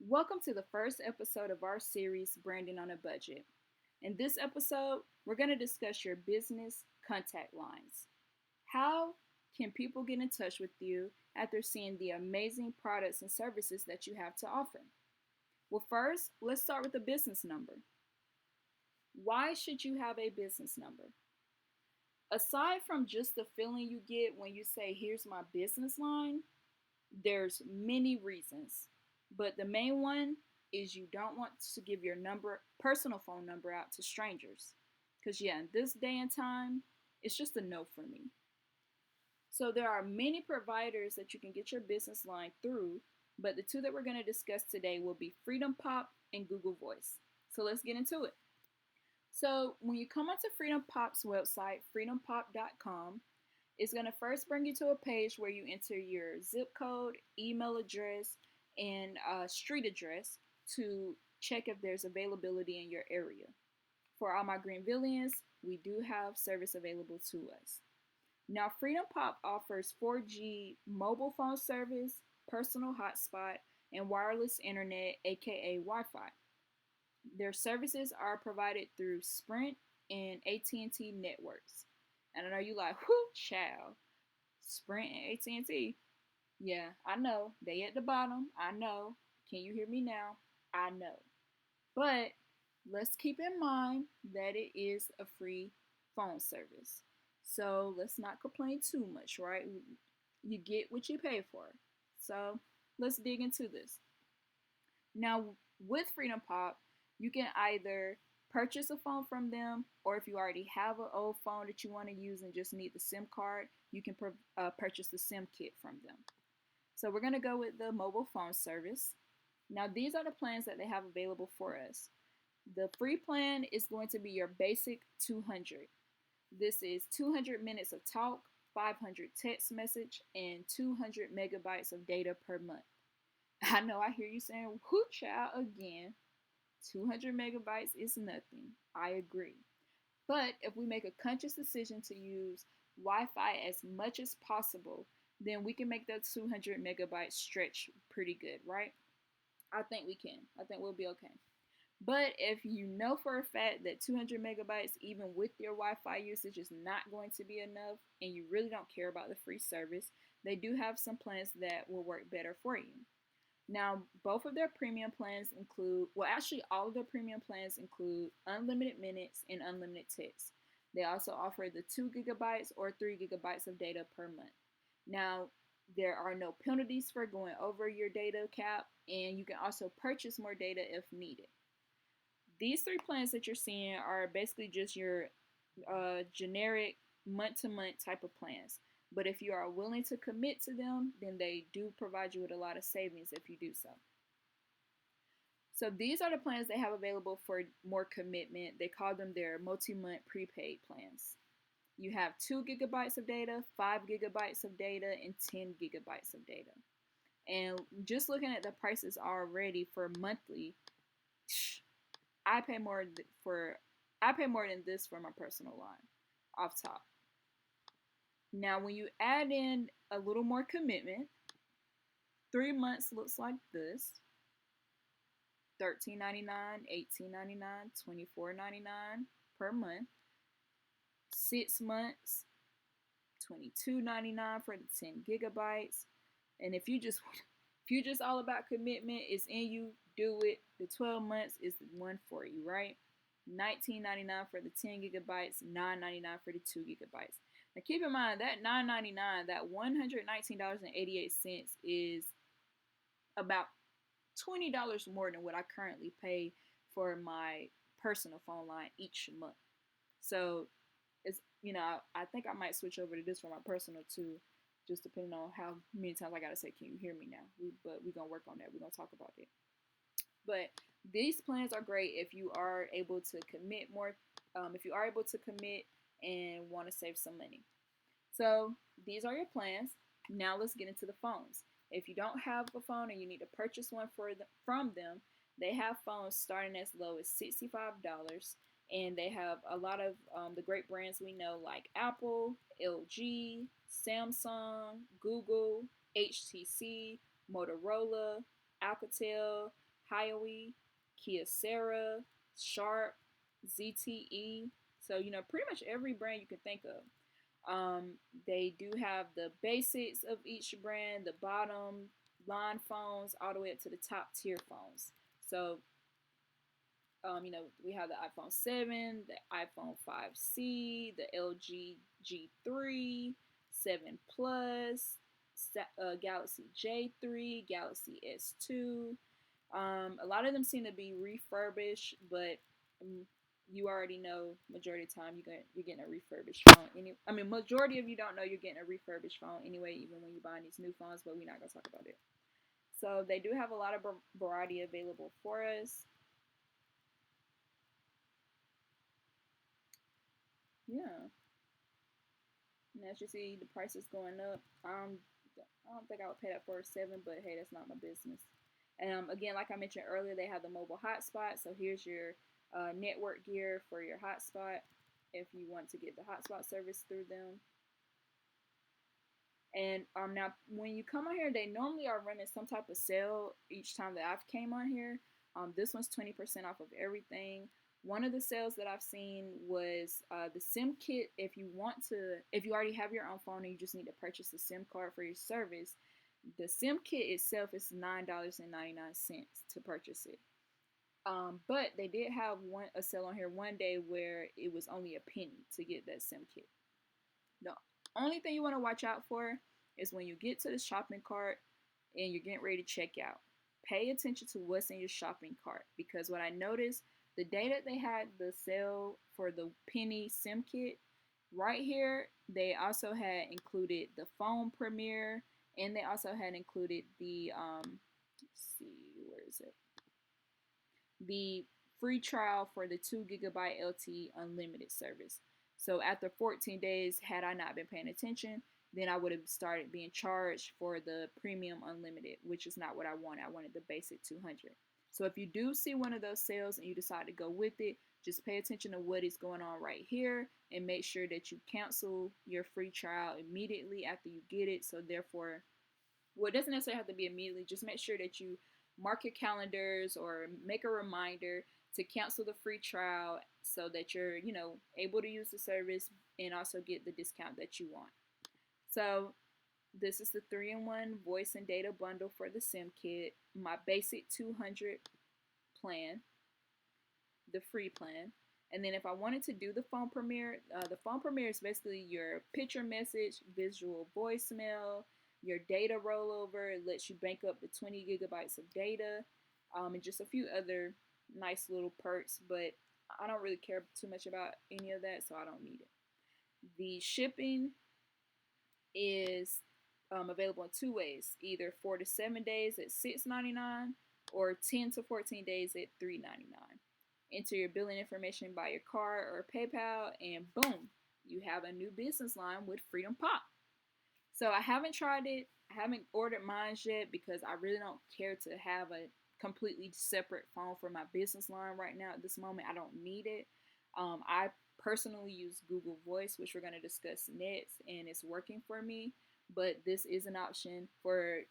Welcome to the first episode of our series, Branding on a Budget. In this episode, we're going to discuss your business contact lines. How can people get in touch with you after seeing the amazing products and services that you have to offer? Well, first, let's start with the business number. Why should you have a business number? Aside from just the feeling you get when you say, "Here's my business line," there's many reasons, but the main one is you don't want to give your personal phone number out to strangers. Because, yeah, in this day and time, it's just a no for me. So, there are many providers that you can get your business line through, but the two that we're going to discuss today will be Freedom Pop and Google Voice. So, let's get into it. So, when you come onto Freedom Pop's website, freedompop.com, it's going to first bring you to a page where you enter your zip code, email address, and street address to check if there's availability in your area. For all my Greenvillians, we do have service available to us. Now, Freedom Pop offers 4G mobile phone service, personal hotspot, and wireless internet, aka Wi-Fi. Their services are provided through Sprint and AT&T networks. And I know you like, whoo, child. Sprint and AT&T. Yeah, I know. They at the bottom. I know. Can you hear me now? I know. But let's keep in mind that it is a free phone service. So let's not complain too much, right? You get what you pay for. So let's dig into this. Now, with Freedom Pop, you can either purchase a phone from them, or if you already have an old phone that you want to use and just need the SIM card, you can purchase the SIM kit from them. So we're going to go with the mobile phone service. Now, these are the plans that they have available for us. The free plan is going to be your basic 200. This is 200 minutes of talk, 500 text message, and 200 megabytes of data per month. I know I hear you saying, "Whoo, child," again. 200 megabytes is nothing. I agree. But if we make a conscious decision to use Wi-Fi as much as possible, then we can make that 200 megabytes stretch pretty good, right? I think we can. I think we'll be okay. But if you know for a fact that 200 megabytes, even with your Wi-Fi usage, is not going to be enough, and you really don't care about the free service, they do have some plans that will work better for you. Now, both of their premium plans include, well, actually, all of their premium plans include unlimited minutes and unlimited text. They also offer the 2 gigabytes or 3 gigabytes of data per month. Now, there are no penalties for going over your data cap, and you can also purchase more data if needed. These three plans that you're seeing are basically just your generic month-to-month type of plans. But if you are willing to commit to them, then they do provide you with a lot of savings if you do so. So these are the plans they have available for more commitment. They call them their multi-month prepaid plans. You have 2 gigabytes of data, 5 gigabytes of data, and 10 gigabytes of data. And just looking at the prices already for monthly, I pay more than this for my personal line off top. Now, when you add in a little more commitment, 3 months looks like this: $13.99, $18.99, $24.99 per month. 6 months, $22.99 for the 10 gigabytes. And if you just all about commitment, it's in you, do it. The 12 months is the one for you, right? $19.99 for the 10 gigabytes, $9.99 for the 2 gigabytes. Now keep in mind that $9.99, that $119.88 is about $20 more than what I currently pay for my personal phone line each month. So it's, I think I might switch over to this for my personal too, just depending on how many times I gotta say, "Can you hear me now?" But we're gonna work on that. We're gonna talk about it. But these plans are great if you are able to commit more, if you are able to commit and want to save some money. So these are your plans. Now let's get into the phones. If you don't have a phone and you need to purchase one from them, they have phones starting as low as $65. And they have a lot of the great brands we know, like Apple, LG, Samsung, Google, HTC, Motorola, Alcatel, Hiawe, Kyocera, Sharp, ZTE. So, pretty much every brand you can think of. They do have the basics of each brand, the bottom line phones, all the way up to the top tier phones. So, we have the iPhone 7, the iPhone 5C, the LG G3, 7 Plus, Galaxy J3, Galaxy S2. A lot of them seem to be refurbished, but you already know majority of the time you're getting a refurbished phone. Majority of you don't know you're getting a refurbished phone anyway, even when you're buying these new phones, but we're not going to talk about it. So they do have a lot of variety available for us. Yeah. And as you see, the price is going up. I don't think I would pay that for a 7, but hey, that's not my business. And again, like I mentioned earlier, they have the mobile hotspot. So here's your network gear for your hotspot if you want to get the hotspot service through them. And now, when you come on here, they normally are running some type of sale each time that I've came on here. This one's 20% off of everything. One of the sales that I've seen was the SIM kit. If you already have your own phone and you just need to purchase a SIM card for your service, the SIM kit itself is $9.99 to purchase it. But they did have a sale on here one day where it was only a penny to get that SIM kit. The only thing you want to watch out for is when you get to the shopping cart and you're getting ready to check out. Pay attention to what's in your shopping cart, because what I noticed, the day that they had the sale for the penny SIM kit, right here, they also had included the phone Premiere, and they also had included the, let's see, where is it? The free trial for the 2 GB LTE unlimited service. So after 14 days, had I not been paying attention, then I would have started being charged for the premium unlimited, which is not what I wanted. I wanted the basic 200. So if you do see one of those sales and you decide to go with it, just pay attention to what is going on right here and make sure that you cancel your free trial immediately after you get it. So therefore, well, it doesn't necessarily have to be immediately. Just make sure that you mark your calendars or make a reminder to cancel the free trial so that you're, able to use the service and also get the discount that you want. So this is the 3-in-1 voice and data bundle for the SIM kit, my basic 200 plan, the free plan. And then if I wanted to do the phone Premiere is basically your picture message, visual voicemail, your data rollover. It lets you bank up to 20 gigabytes of data, and just a few other nice little perks, but I don't really care too much about any of that, so I don't need it. The shipping is available in 2 ways, either 4 to 7 days at $6.99 or 10 to 14 days at $3.99. Enter your billing information by your card or PayPal, and boom, you have a new business line with Freedom Pop. So I haven't tried it. I haven't ordered mine yet because I really don't care to have a completely separate phone for my business line right now. At this moment, I don't need it. I personally use Google Voice, which we're going to discuss next, and it's working for me. But this is an option for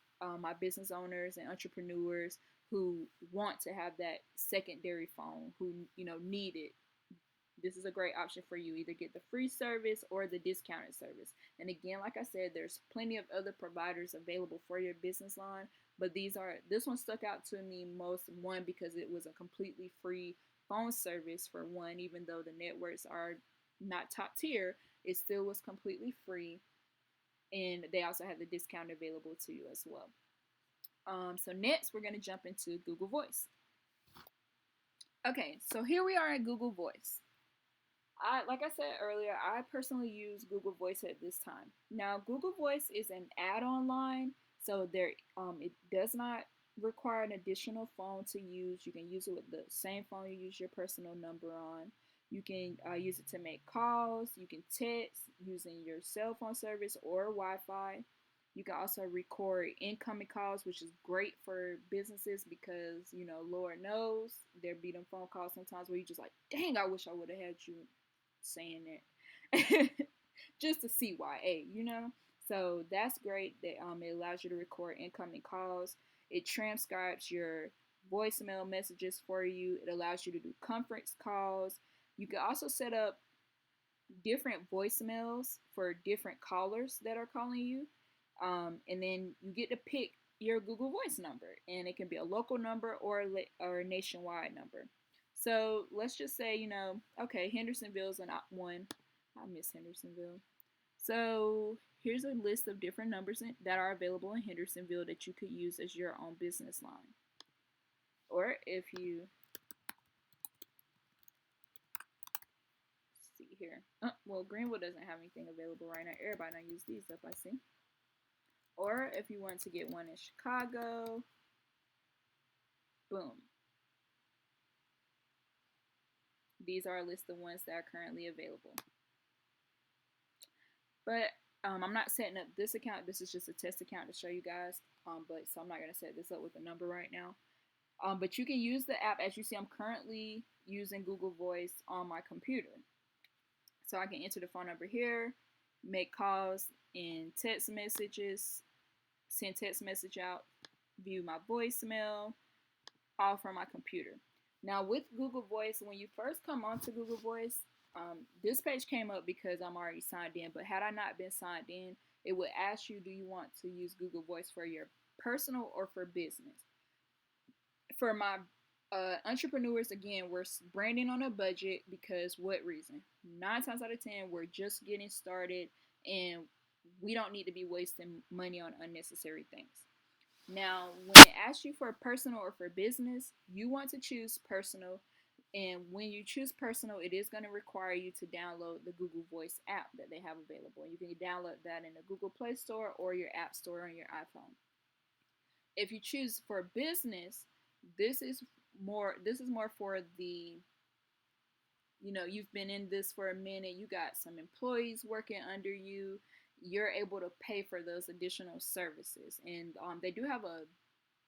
my business owners and entrepreneurs who want to have that secondary phone, who need it. This is a great option for you. Either get the free service or the discounted service. And again, like I said, there's plenty of other providers available for your business line, but this one stuck out to me most, one, because it was a completely free phone service for one. Even though the networks are not top tier, it still was completely free, and they also have the discount available to you as well. So next, we're going to jump into Google Voice. Okay, so here we are at Google Voice. Like I said earlier, I personally use Google Voice at this time. Now, Google Voice is an add-on line, so it does not require an additional phone to use. You can use it with the same phone you use your personal number on. You can use it to make calls. You can text using your cell phone service or Wi-Fi. You can also record incoming calls, which is great for businesses because, Lord knows, there be them phone calls sometimes where you just like, dang, I wish I would have had you saying that just to see why, so that's great that it allows you to record incoming calls. It transcribes your voicemail messages for you. It allows you to do conference calls. You can also set up different voicemails for different callers that are calling you. And then you get to pick your Google Voice number, and it can be a local number or a nationwide number. So let's just say, okay, Hendersonville is an one. I miss Hendersonville. So here's a list of different numbers that are available in Hendersonville that you could use as your own business line. Or if you see here, well, Greenville doesn't have anything available right now. Everybody not use these up, I see. Or if you want to get one in Chicago, boom. These are a list of ones that are currently available. But I'm not setting up this account. This is just a test account to show you guys. So I'm not going to set this up with a number right now. But you can use the app. As you see, I'm currently using Google Voice on my computer. So I can enter the phone number here, make calls and text messages, send text message out, view my voicemail, all from my computer. Now with Google Voice, when you first come onto Google Voice, this page came up because I'm already signed in. But had I not been signed in, it would ask you, do you want to use Google Voice for your personal or for business? For my entrepreneurs, again, we're branding on a budget because what reason? 9 times out of 10, we're just getting started and we don't need to be wasting money on unnecessary things. Now, when it asks you for personal or for business, you want to choose personal. And when you choose personal, it is going to require you to download the Google Voice app that they have available. You can download that in the Google Play Store or your App Store on your iPhone. If you choose for business, this is more for the, you've been in this for a minute, you got some employees working under you, you're able to pay for those additional services. And they do have a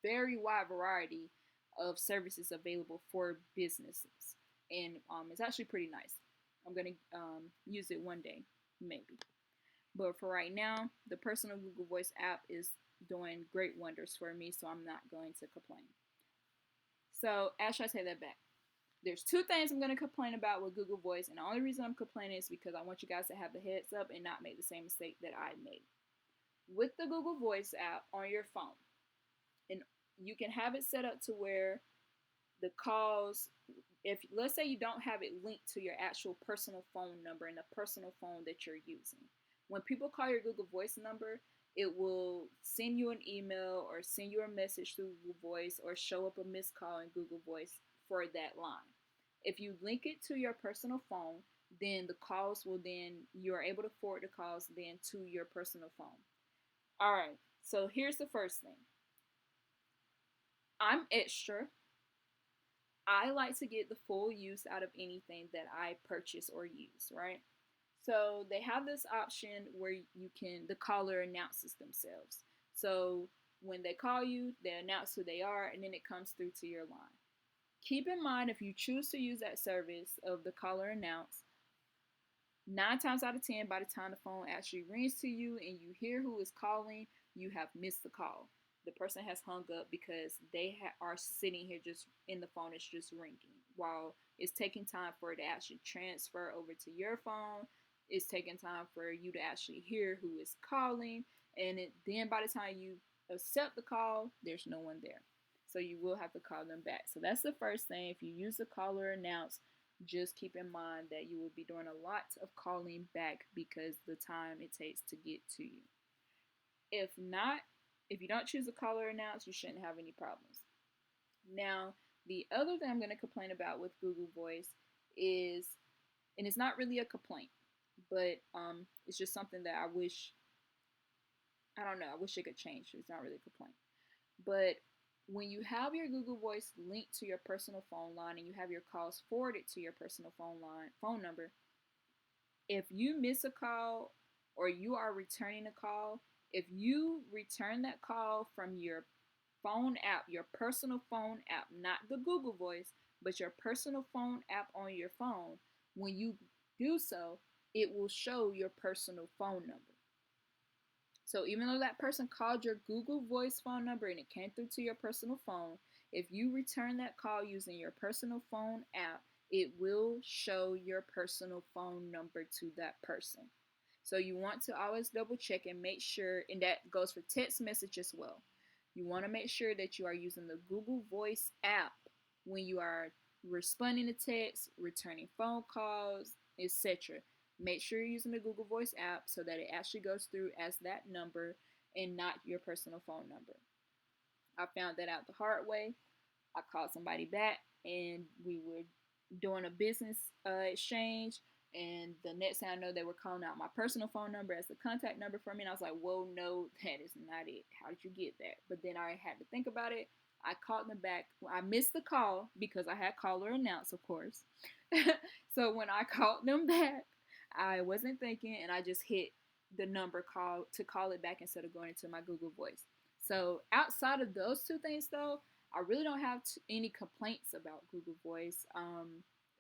very wide variety of services available for businesses. And it's actually pretty nice. I'm going to use it one day, maybe. But for right now, the personal Google Voice app is doing great wonders for me, so I'm not going to complain. So, actually, I take that back. There's 2 things I'm going to complain about with Google Voice, and the only reason I'm complaining is because I want you guys to have the heads up and not make the same mistake that I made. With the Google Voice app on your phone, and you can have it set up to where the calls, if let's say you don't have it linked to your actual personal phone number and the personal phone that you're using. When people call your Google Voice number, it will send you an email or send you a message through Google Voice or show up a missed call in Google Voice for that line. If you link it to your personal phone, then the calls will you are able to forward the calls then to your personal phone. All right, so here's the first thing. I'm extra. I like to get the full use out of anything that I purchase or use, right? So they have this option where the caller announces themselves. So when they call you, they announce who they are, and then it comes through to your line. Keep in mind, if you choose to use that service of the caller announce, 9 times out of 10, by the time the phone actually rings to you and you hear who is calling, you have missed the call. The person has hung up because they are sitting here just in the phone. It's just ringing while it's taking time for it to actually transfer over to your phone. It's taking time for you to actually hear who is calling, and then by the time you accept the call, there's no one there. So you will have to call them back. So that's the first thing. If you use the caller announce, just keep in mind that you will be doing a lot of calling back because the time it takes to get to you. If you don't choose the caller announce, you shouldn't have any problems. Now, the other thing I'm going to complain about with Google Voice is, and it's not really a complaint, but it's just something that I wish it could change. It's not really a complaint. But when you have your Google Voice linked to your personal phone line and you have your calls forwarded to your personal phone number, if you miss a call or you are returning a call, if you return that call from your phone app, your personal phone app, not the Google Voice, but your personal phone app on your phone, when you do so, it will show your personal phone number. So even though that person called your Google Voice phone number and it came through to your personal phone, If you return that call using your personal phone app, it will show your personal phone number to that person. So you want to always double check and make sure, and that goes for text message as well. You want to make sure that you are using the Google Voice app when you are responding to texts, returning phone calls, etc. Make sure you're using the Google Voice app so that it actually goes through as that number and not your personal phone number. I found that out the hard way. I called somebody back and we were doing a business exchange, and the next thing I know, they were calling out my personal phone number as the contact number for me, and I was like, whoa, no, that is not it. How did you get that? But then I had to think about it. I called them back. I missed the call because I had caller announce, of course. So when I called them back, I wasn't thinking, and I just hit the number call to call it back instead of going into my Google Voice. So outside of those two things, though, I really don't have any complaints about Google Voice.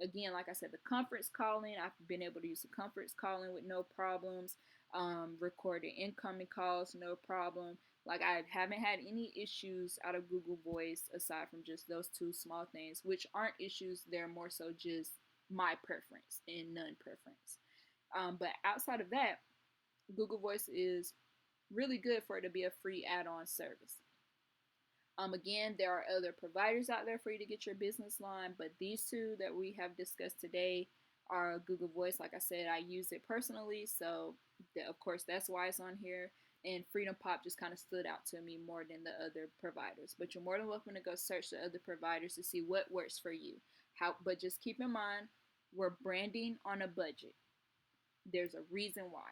Again, like I said, the conference calling, I've been able to use the conference calling with no problems. Recording incoming calls, no problem. Like, I haven't had any issues out of Google Voice aside from just those two small things, which aren't issues. They're more so just my preference and none preference. But outside of that, Google Voice is really good for it to be a free add-on service. Again, there are other providers out there for you to get your business line, but these two that we have discussed today are Google Voice. Like I said, I use it personally, so of course that's why it's on here. And Freedom Pop just kind of stood out to me more than the other providers. But you're more than welcome to go search the other providers to see what works for you. But just keep in mind, we're branding on a budget. There's a reason why.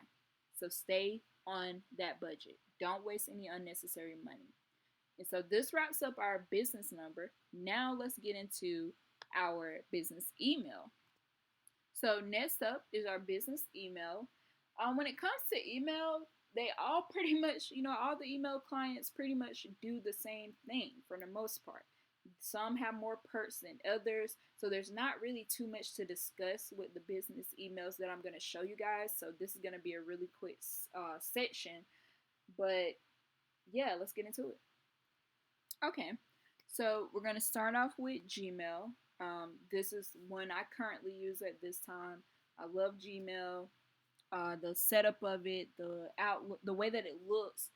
So stay on that budget. Don't waste any unnecessary money. And so this wraps up our business number. Now let's get into our business email. So next up is our business email. When it comes to email, they all pretty much, all the email clients pretty much do the same thing for the most part. Some have more perks than others, so there's not really too much to discuss with the business emails that I'm going to show you guys. So this is going to be a really quick section, but yeah, let's get into it. Okay, so we're going to start off with Gmail. This is one I currently use at this time. I love Gmail. The setup of it, the outlook, the way that it looks,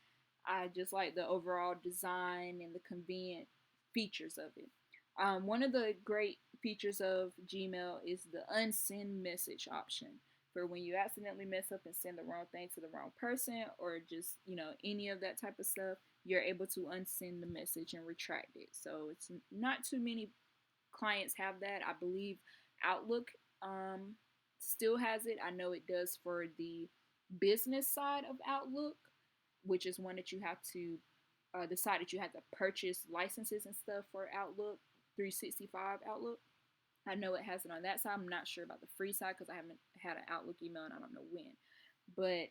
I just like the overall design and the convenient features of it. One of the great features of Gmail is the unsend message option for when you accidentally mess up and send the wrong thing to the wrong person, or just, any of that type of stuff. You're able to unsend the message and retract it. So it's not too many clients have that. I believe Outlook still has it. I know it does for the business side of Outlook, which is one that you have to decide that you have to purchase licenses and stuff for Outlook 365 Outlook. I know it has it on that side. I'm not sure about the free side because I haven't had an Outlook email and I don't know when. But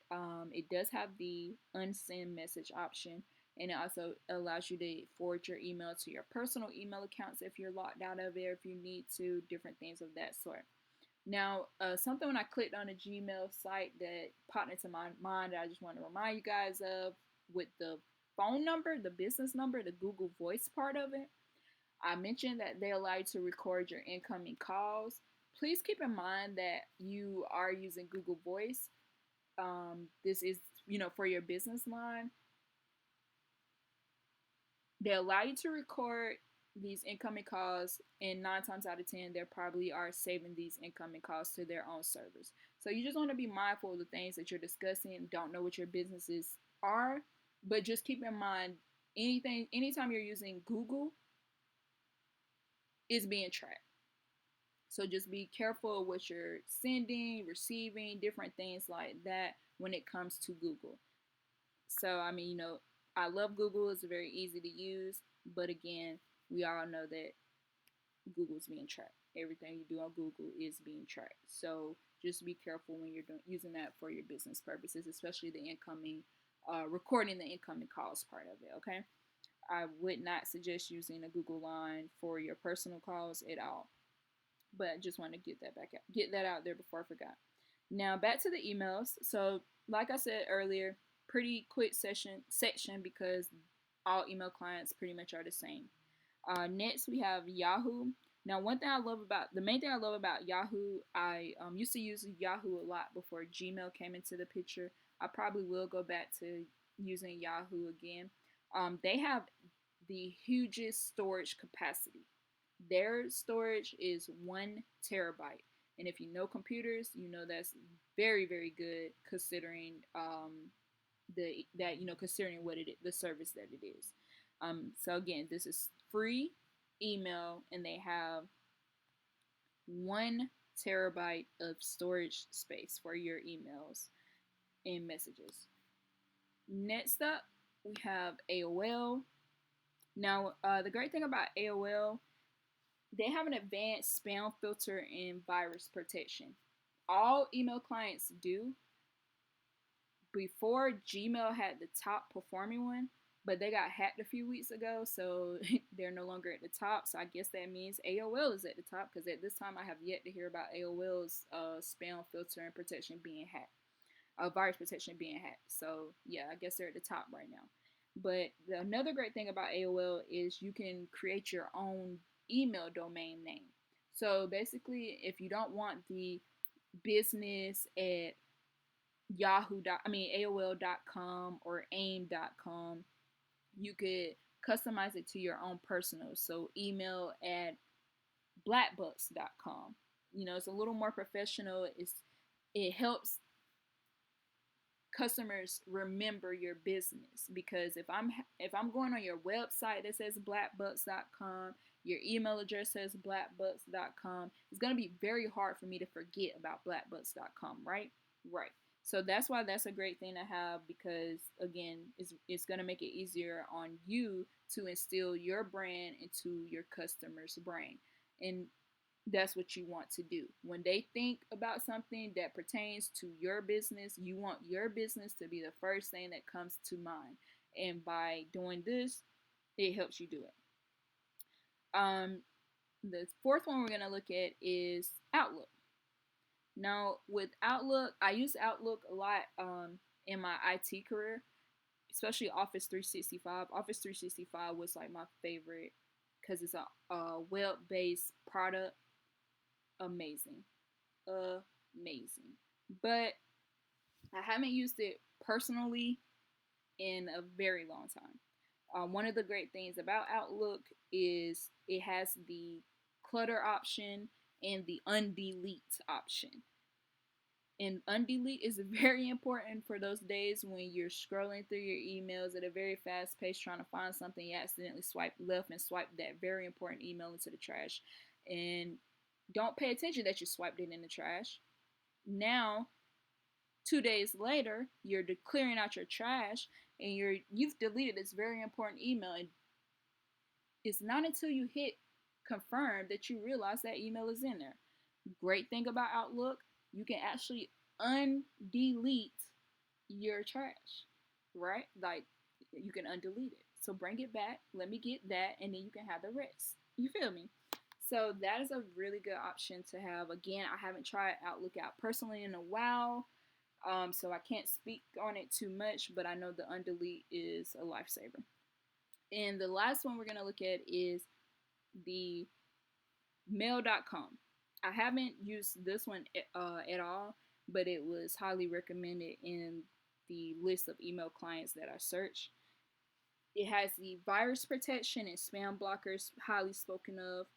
it does have the unsend message option, and it also allows you to forward your email to your personal email accounts if you're locked out of it, if you need to, different things of that sort. Now, something when I clicked on a Gmail site that popped into my mind that I just want to remind you guys of with the phone number, the business number, the Google Voice part of it. I mentioned that they allow you to record your incoming calls. Please keep in mind that you are using Google Voice. This is, for your business line. They allow you to record these incoming calls, and 9 times out of 10, they probably are saving these incoming calls to their own servers. So you just want to be mindful of the things that you're discussing. Don't know what your businesses are, but just keep in mind anytime you're using Google, is being tracked. So just be careful of what you're sending, receiving, different things like that when it comes to Google. So, I love Google. It's very easy to use. But again, we all know that Google's being tracked. Everything you do on Google is being tracked. So just be careful when you're using that for your business purposes, especially the incoming, recording the incoming calls part of it, okay? I would not suggest using a Google line for your personal calls at all. But I just want to get that out there before I forgot. Now back to the emails. So like I said earlier, pretty quick section because all email clients pretty much are the same. Next, we have Yahoo. Now, the main thing I love about Yahoo, I used to use Yahoo a lot before Gmail came into the picture. I probably will go back to using Yahoo again. They have the hugest storage capacity. Their storage is 1 terabyte. And if you know computers, you know that's very, very good considering considering what the service that it is. So again, this is free email, and they have 1 terabyte of storage space for your emails and messages. Next up, we have AOL. Now, the great thing about AOL, they have an advanced spam filter and virus protection. All email clients do. Before, Gmail had the top performing one, but they got hacked a few weeks ago, so they're no longer at the top. So I guess that means AOL is at the top, because at this time I have yet to hear about AOL's spam filter and protection being hacked, virus protection being hacked. So yeah, I guess they're at the top right now. But another great thing about AOL is you can create your own email domain name. So basically, if you don't want the business at AOL.com or AIM.com, you could customize it to your own personal. So email at blackbucks.com. It's a little more professional. It helps customers remember your business, because if I'm going on your website that says blackbucks.com, your email address says blackbucks.com, it's going to be very hard for me to forget about blackbucks.com, right? Right. So that's why that's a great thing to have, because again, it's going to make it easier on you to instill your brand into your customer's brain. And that's what you want to do. When they think about something that pertains to your business, you want your business to be the first thing that comes to mind. And by doing this, it helps you do it. The fourth one we're going to look at is Outlook. Now, with Outlook, I use Outlook a lot in my IT career, especially Office 365. Office 365 was like my favorite because it's a web-based product. Amazing. But I haven't used it personally in a very long time. One of the great things about Outlook is it has the clutter option and the undelete option. And undelete is very important for those days when you're scrolling through your emails at a very fast pace trying to find something, you accidentally swipe left and swipe that very important email into the trash. And don't pay attention that you swiped it in the trash. Now, 2 days later, you're clearing out your trash and you've deleted this very important email, and it's not until you hit confirm that you realize that email is in there. Great thing about Outlook, you can actually undelete your trash, right? Like, you can undelete it. So bring it back, let me get that, and then you can have the rest. You feel me? So that is a really good option to have. Again, I haven't tried Outlook out personally in a while, so I can't speak on it too much, but I know the undelete is a lifesaver. And the last one we're going to look at is the mail.com. I haven't used this one at all, but it was highly recommended in the list of email clients that I searched. It has the virus protection and spam blockers, highly spoken of.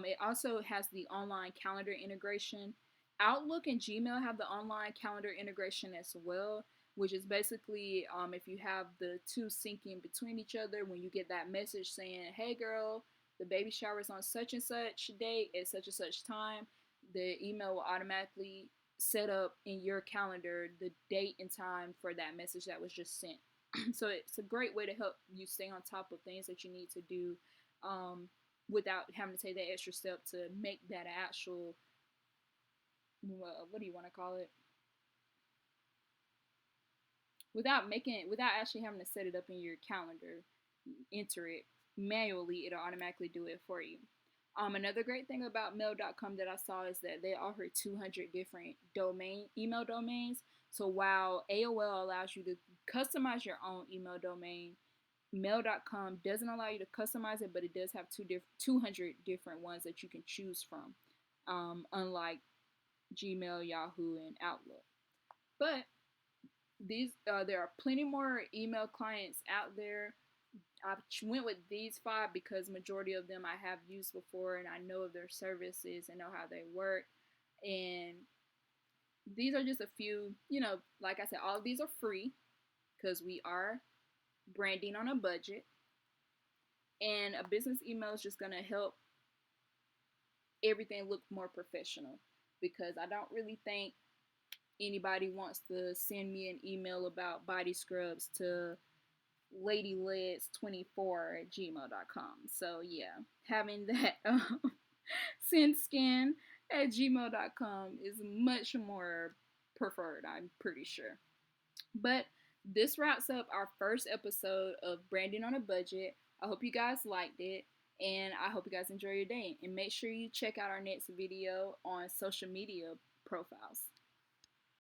It also has the online calendar integration. Outlook and Gmail have the online calendar integration as well, which is basically if you have the two syncing between each other, when you get that message saying, hey girl, the baby shower is on such and such date at such and such time, the email will automatically set up in your calendar the date and time for that message that was just sent. So it's a great way to help you stay on top of things that you need to do without having to take that extra step to make that actual, what do you want to call it? Without actually having to set it up in your calendar, enter it manually, it'll automatically do it for you. Another great thing about mail.com that I saw is that they offer 200 different email domains. So while AOL allows you to customize your own email domain, Mail.com doesn't allow you to customize it, but it does have 200 different ones that you can choose from, unlike Gmail, Yahoo, and Outlook. But there are plenty more email clients out there. I went with these five because majority of them I have used before, and I know of their services and know how they work. And these are just a few, like I said, all of these are free because we are branding on a budget. And a business email is just going to help everything look more professional, because I don't really think anybody wants to send me an email about body scrubs to ladyleds24 at gmail.com. So yeah, having that senscan at gmail.com is much more preferred, I'm pretty sure. But this wraps up our first episode of Branding on a Budget. I hope you guys liked it, and I hope you guys enjoy your day. And make sure you check out our next video on social media profiles.